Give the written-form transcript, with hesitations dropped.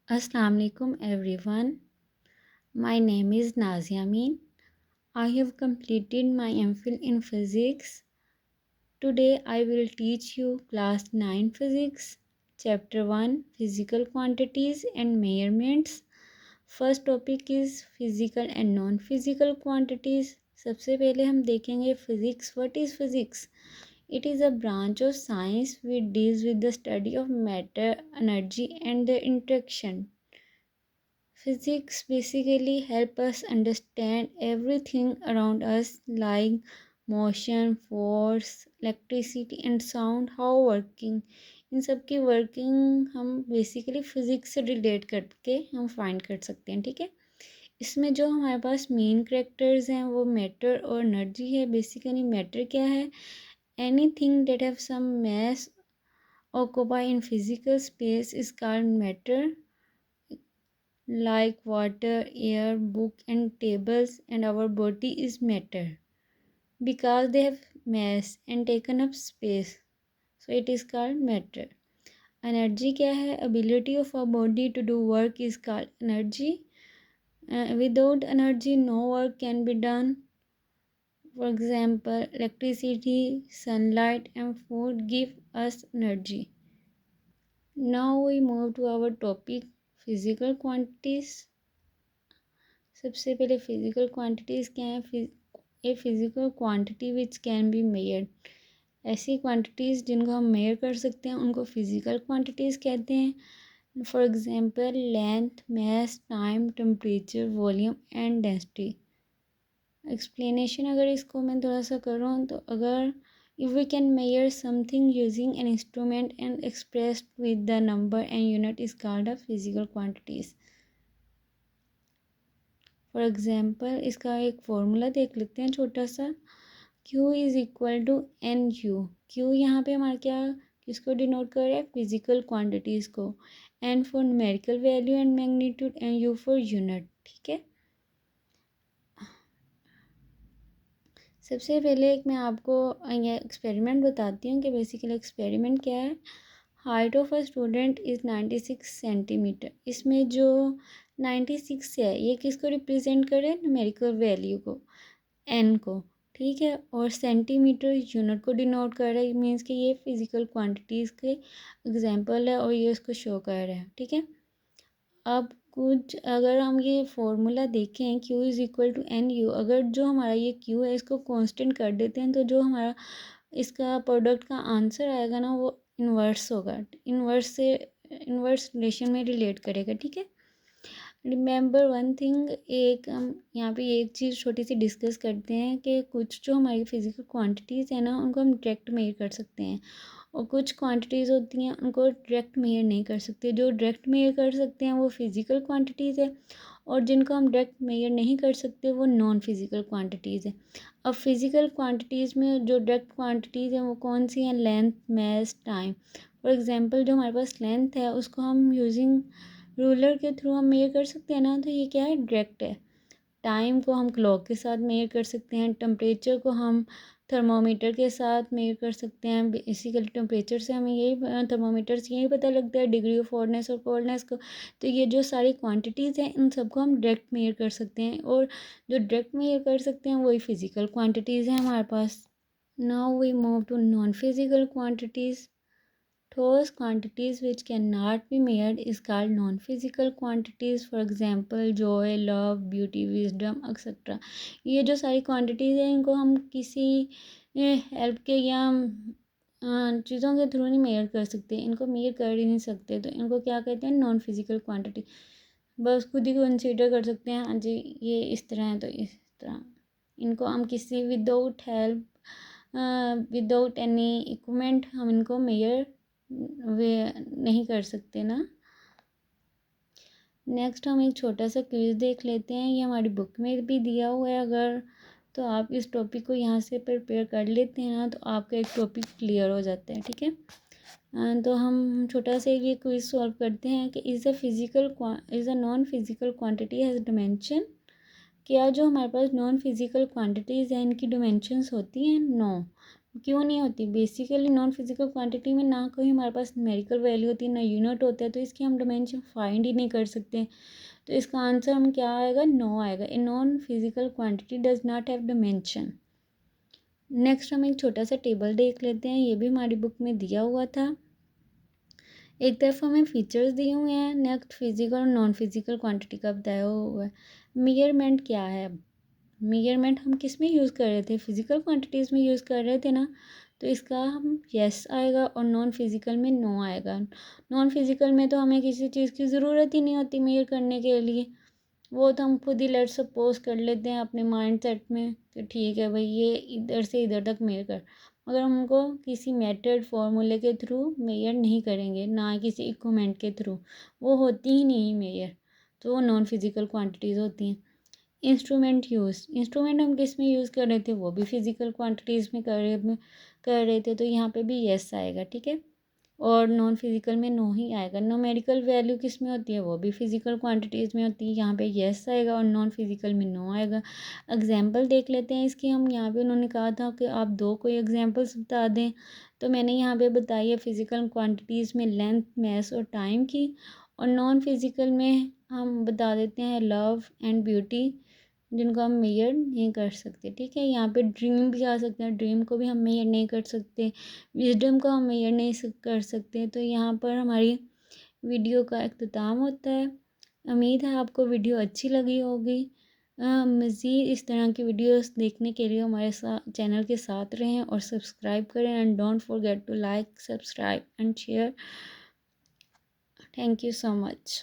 Assalamu alaikum everyone. My name is Nazia Amin. I have completed my MPhil in physics. Today I will teach you class 9 physics, chapter 1 physical quantities and measurements. First topic is physical and non-physical quantities. सबसे पहले हम देखेंगे physics. What is physics? It is a branch of science which deals with the study of matter, energy and their interaction. Physics basically help us understand everything around us like motion, force, electricity and sound, how working. इन सब की working हम basically physics से relate करके हम find कर सकते हैं, ठीक है। इसमें जो हमारे पास मेन करेक्टर्स हैं वो मैटर और एनर्जी है। बेसिकली मैटर क्या है? Anything that have some mass occupy in physical space is called matter, like water, air, book and tables, and our body is matter because they have mass and taken up space, so it is called matter. Energy क्या है? Ability of a body to do work is called energy. Without energy no work can be done. For example, electricity, sunlight and food give us energy. Now we move to our topic, physical quantities. सबसे पहले physical quantities क्या हैं? A physical quantity which can be measured. ऐसी quantities जिनको हम mayor कर सकते हैं उनको फिजिकल क्वांटिटीज़ कहते हैं। For example length, mass, time, temperature, volume and density. Explanation अगर इसको मैं थोड़ा सा करूँ तो अगर if we can measure something using an instrument and expressed with the number and unit is called a physical quantities. For example इसका एक फॉर्मूला देख लेते हैं छोटा सा। Q is equal to N U. Q यहाँ पे हमारा क्या किसको डिनोट कर रहा है? फिजिकल क्वांटिटीज़ को। N for numerical value and magnitude and U for unit, ठीक है। सबसे पहले एक मैं आपको ये एक्सपेरिमेंट बताती हूँ कि बेसिकली एक्सपेरिमेंट क्या है। Height of a student is 96 centimetre. इसमें जो 96 है ये किसको रिप्रेजेंट करे? न्यूमेरिकल वैल्यू को, एन को, ठीक है। और सेंटीमीटर यूनिट को डिनोट कर रहा है, मीन्स कि ये फिजिकल क्वांटिटीज़ के एग्जांपल है और ये उसको शो कर रहा है, ठीक है। अब कुछ अगर हम ये फॉर्मूला देखें Q is equal to N U, अगर जो हमारा ये Q है इसको कांस्टेंट कर देते हैं तो जो हमारा इसका प्रोडक्ट का आंसर आएगा ना वो इन्वर्स होगा। इन्वर्स से इन्वर्स रिलेशन में रिलेट करेगा, ठीक है। रिमेंबर वन थिंग, एक हम यहाँ पे एक चीज़ छोटी सी डिस्कस करते हैं कि कुछ जो हमारी फिजिकल क्वांटिटीज़ है ना उनको हम डायरेक्ट मेजर कर सकते हैं और कुछ क्वांटिटीज़ होती हैं उनको डायरेक्ट मेजर नहीं कर सकते। जो डायरेक्ट मेजर कर सकते हैं वो फिज़िकल क्वांटिटीज़ है और जिनको हम डायरेक्ट मेजर नहीं कर सकते वो नॉन फिज़िकल क्वांटिटीज़ है। अब फिज़िकल क्वांटिटीज़ में जो डायरेक्ट क्वांटिटीज़ हैं वो कौन सी हैं? Length, mass, time. For example जो हमारे पास लेंथ है उसको हम यूजिंग रूलर के थ्रू हम मेजर कर सकते हैं ना, तो ये क्या है? डायरेक्ट है। टाइम को हम क्लॉक के साथ मेजर कर सकते हैं। टेम्परेचर को हम थर्मोमीटर के साथ मेजर कर सकते हैं। बेसिकली टेम्परेचर से हमें यही थर्मोमीटर से यही पता लगता है डिग्री ऑफ हॉटनेस और कोल्डनेस को। तो ये जो सारी क्वांटिटीज़ हैं इन सबको हम डायरेक्ट मेजर कर सकते हैं और जो डायरेक्ट मेजर कर सकते हैं वही फिज़िकल क्वांटिटीज़ हैं हमारे पास। Now we move to non physical quantities. Those quantities which cannot be measured is called non-physical quantities. For example, joy, love, beauty, wisdom, etc. ये जो सारी quantities हैं इनको हम किसी हेल्प के या चीज़ों के थ्रू नहीं मेजर कर सकते, इनको मेजर कर ही नहीं सकते, तो इनको क्या कहते हैं? Non physical quantity. बस खुद ही कंसीडर कर सकते हैं, हाँ जी ये इस तरह है तो इस तरह। इनको हम किसी without help without any equipment हम इनको मेजर वे नहीं कर सकते ना। नेक्स्ट हम एक छोटा सा क्विज़ देख लेते हैं, ये हमारी बुक में भी दिया हुआ है। अगर तो आप इस टॉपिक को यहाँ से प्रिपेयर कर लेते हैं ना तो आपका एक टॉपिक क्लियर हो जाता है, ठीक है। तो हम छोटा सा ये क्विज़ सॉल्व करते हैं कि is a non physical quantity has dimension. क्या जो हमारे पास नॉन फिजिकल क्वांटिटीज़ हैं इनकी डिमेंशंस होती हैं? नो। क्यों नहीं होती? बेसिकली नॉन फिजिकल क्वांटिटी में ना कोई हमारे पास न्यूमेरिकल वैल्यू होती है ना यूनिट होता है, तो इसकी हम डायमेंशन फाइंड ही नहीं कर सकते। तो इसका आंसर हम क्या आएगा? नो आएगा। A non physical quantity does not have dimension. Next हम एक छोटा सा टेबल देख लेते हैं, ये भी हमारी बुक में दिया हुआ था। एक तरफ हमें फीचर्स दिए हुए हैं, नेक्स्ट फिजिकल और नॉन फिजिकल क्वांटिटी का बताया हुआ है। मेजरमेंट क्या है? मेजरमेंट हम किस में यूज़ कर रहे थे? फिजिकल क्वांटिटीज़ में यूज़ कर रहे थे ना, तो इसका हम यस आएगा और नॉन फिजिकल में नो आएगा। नॉन फिजिकल में तो हमें किसी चीज़ की ज़रूरत ही नहीं होती मेजर करने के लिए, वो तो हम खुद ही लेट सपोज कर लेते हैं अपने माइंड सेट में कि ठीक है भाई ये इधर से इधर तक मेजर कर, मगर हमको किसी मेथड फार्मूले के थ्रू मेजर नहीं करेंगे, ना किसी इक्विपमेंट के थ्रू, वो होती ही नहीं मेजर, तो वो नॉन फिजिकल क्वांटिटीज़ होती हैं। इंस्ट्रूमेंट यूज़, इंस्ट्रूमेंट हम किस में यूज़ कर रहे थे? वो भी फिजिकल क्वांटिटीज़ में कर रहे थे, तो यहाँ पे भी यस आएगा, ठीक है। और नॉन फिजिकल में नो ही आएगा। न्यूमेरिकल वैल्यू किस में होती है? वो भी फिजिकल क्वांटिटीज़ में होती है, यहाँ पे यस आएगा और नॉन फिजिकल में नो आएगा। एग्जाम्पल देख लेते हैं इसकी हम। यहाँ पे उन्होंने कहा था कि आप दो कोई एग्जाम्पल्स बता दें, तो मैंने यहाँ पे बताई है फिजिकल क्वांटिटीज़ में लेंथ, मैस और टाइम की, और नॉन फिजिकल में हम बता देते हैं लव एंड ब्यूटी, जिनको हम मेजर नहीं कर सकते, ठीक है। यहाँ पे ड्रीम भी आ सकते हैं, ड्रीम को भी हम मेजर नहीं कर सकते, विजडम को हम मेजर नहीं कर सकते। तो यहाँ पर हमारी वीडियो का अख्ताम होता है। उम्मीद है आपको वीडियो अच्छी लगी होगी। मज़ीद इस तरह की वीडियोस देखने के लिए हमारे साथ चैनल के साथ रहें और सब्सक्राइब करें, and don't forget to like, subscribe and share. Thank you so much.